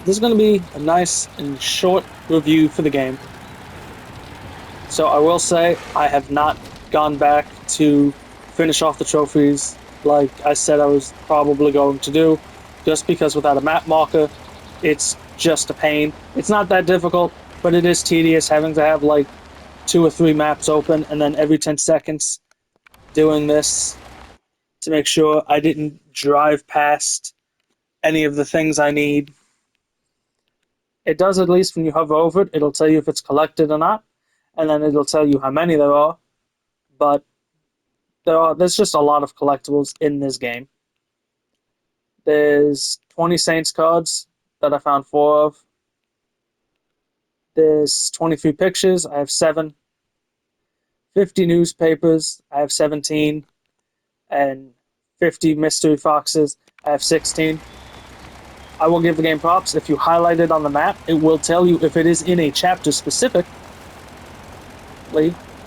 This is going to be a nice and short review for the game. So I will say I have not gone back to finish off the trophies like I said I was probably going to do, just because without a map marker, it's just a pain. It's not that difficult, but it is tedious having to have like 2 or 3 maps open and then every 10 seconds doing this to make sure I didn't drive past any of the things I need. It does, at least when you hover over it, it'll tell you if it's collected or not, and then it'll tell you how many there are. But there's just a lot of collectibles in this game. There's 20 Saints cards that I found 4 of. There's 23 pictures, I have 7. 50 newspapers, I have 17. And 50 mystery foxes, I have 16. I will give the game props. If you highlight it on the map, it will tell you if it is in a chapter specifically,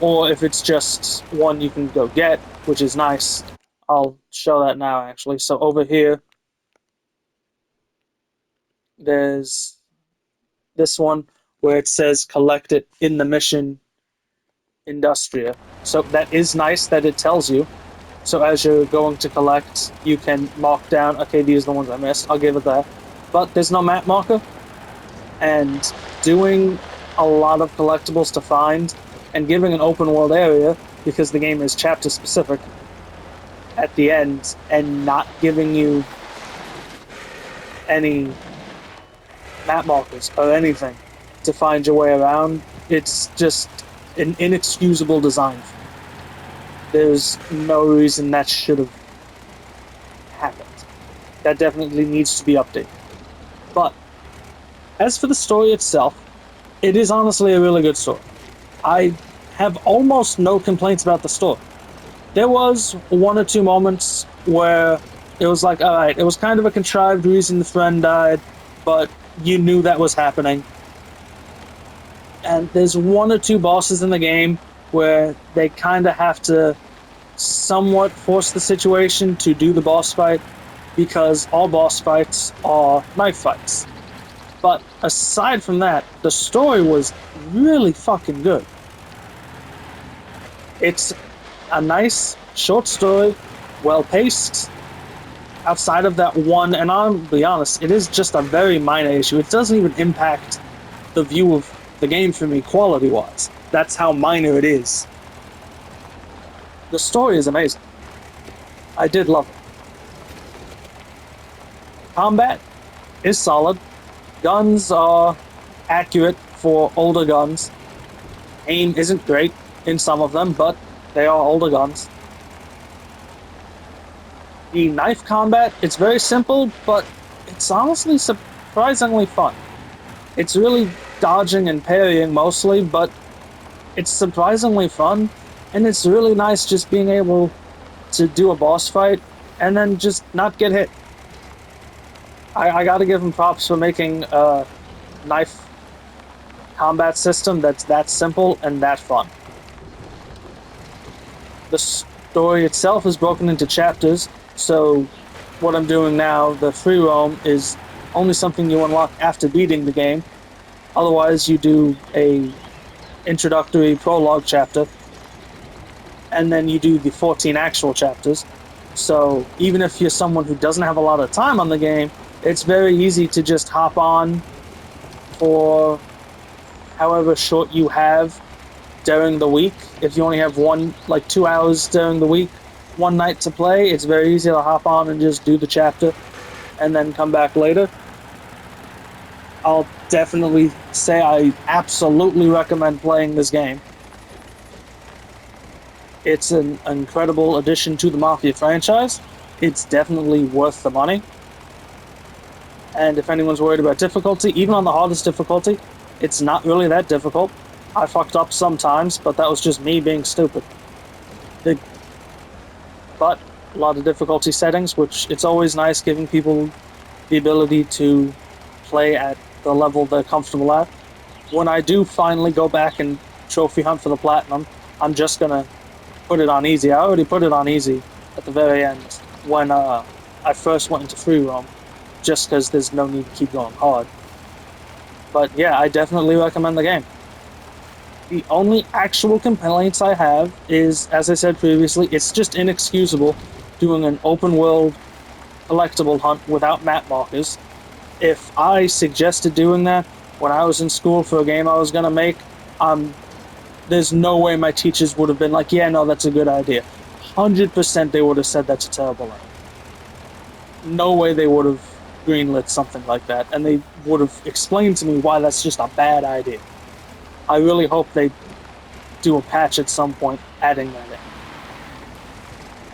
or if it's just one you can go get, which is nice. I'll show that now, actually. So over here, there's this one where it says collect it in the mission Industria. So that is nice that it tells you. So as you're going to collect, you can mark down, okay, these are the ones I missed. I'll give it that. But there's no map marker. And doing a lot of collectibles to find and giving an open world area, because the game is chapter specific, at the end, and not giving you any map markers or anything to find your way around, it's just an inexcusable design. There's no reason that should have happened. That definitely needs to be updated. But as for the story itself, it is honestly a really good story. I have almost no complaints about the story. There was 1 or 2 moments where it was like, alright, it was kind of a contrived reason the friend died, but you knew that was happening. And there's 1 or 2 bosses in the game where they kind of have to somewhat force the situation to do the boss fight, because all boss fights are knife fights. But aside from that, the story was really fucking good. It's a nice, short story, well-paced. Outside of that one, and I'll be honest, it is just a very minor issue. It doesn't even impact the view of the game for me quality-wise. That's how minor it is. The story is amazing. I did love it. Combat is solid. Guns are accurate for older guns. Aim isn't great in some of them, but they are older guns. The knife combat, it's very simple, but it's honestly surprisingly fun. It's really dodging and parrying mostly, but it's surprisingly fun, and it's really nice just being able to do a boss fight and then just not get hit. I gotta give them props for making a knife combat system that's that simple and that fun. The story itself is broken into chapters, so what I'm doing now, the free roam, is only something you unlock after beating the game. Otherwise, you do a introductory prologue chapter, and then you do the 14 actual chapters. So even if you're someone who doesn't have a lot of time on the game, it's very easy to just hop on for however short you have during the week. If you only have 2 hours during the week, one night to play, it's very easy to hop on and just do the chapter and then come back later. I'll definitely say I absolutely recommend playing this game. It's an incredible addition to the Mafia franchise. It's definitely worth the money. And if anyone's worried about difficulty, even on the hardest difficulty, it's not really that difficult. I fucked up sometimes, but that was just me being stupid. But a lot of difficulty settings, which it's always nice giving people the ability to play at the level they're comfortable at. When I do finally go back and trophy hunt for the platinum, I'm just gonna put it on easy. I already put it on easy at the very end when I first went into free roam, just because there's no need to keep going hard. But yeah, I definitely recommend the game. The only actual complaints I have is, as I said previously, it's just inexcusable doing an open world collectible hunt without map markers. If I suggested doing that when I was in school for a game I was going to make, there's no way my teachers would have been like, yeah, no, that's a good idea. 100% they would have said that's a terrible idea. No way they would have greenlit something like that, and they would have explained to me why that's just a bad idea. I really hope they do a patch at some point adding that in.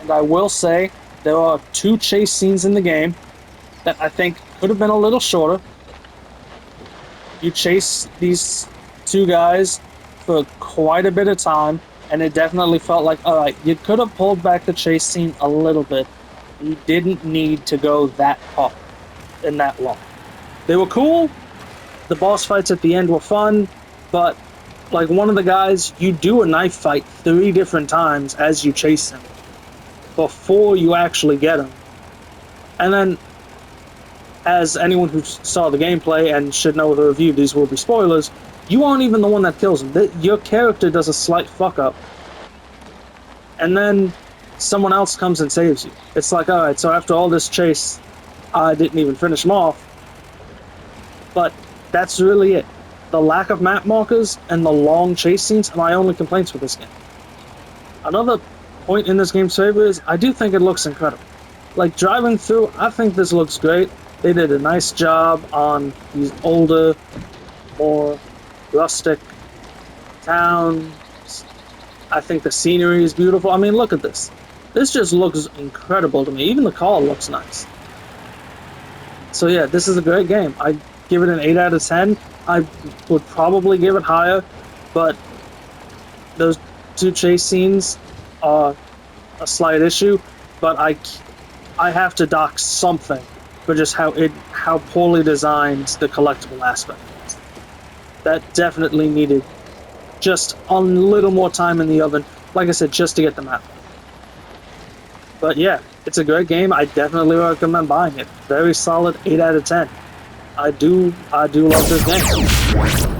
And I will say, there are 2 chase scenes in the game that I think could have been a little shorter. You chase these 2 guys for quite a bit of time, and it definitely felt like, alright, you could have pulled back the chase scene a little bit. You didn't need to go that hard and that long. They were cool, the boss fights at the end were fun, but like one of the guys, you do a knife fight 3 different times as you chase him before you actually get him. And then, as anyone who saw the gameplay and should know the review, these will be spoilers, you aren't even the one that kills him. Your character does a slight fuck up, and then someone else comes and saves you. It's like, alright, so after all this chase, I didn't even finish him off. But that's really it. The lack of map markers and the long chase scenes are my only complaints with this game. Another point in this game's favor is I do think it looks incredible. Like, driving through, I think this looks great. They did a nice job on these older, more rustic towns. I think the scenery is beautiful. I mean, look at this. This just looks incredible to me. Even the car looks nice. So yeah, this is a great game. I give it an 8 out of 10. I would probably give it higher, but those 2 chase scenes are a slight issue. But I have to dock something for just how poorly designed the collectible aspect is. That definitely needed just a little more time in the oven, like I said, just to get the map. But yeah, it's a great game. I definitely recommend buying it. Very solid 8 out of 10. I do love this game.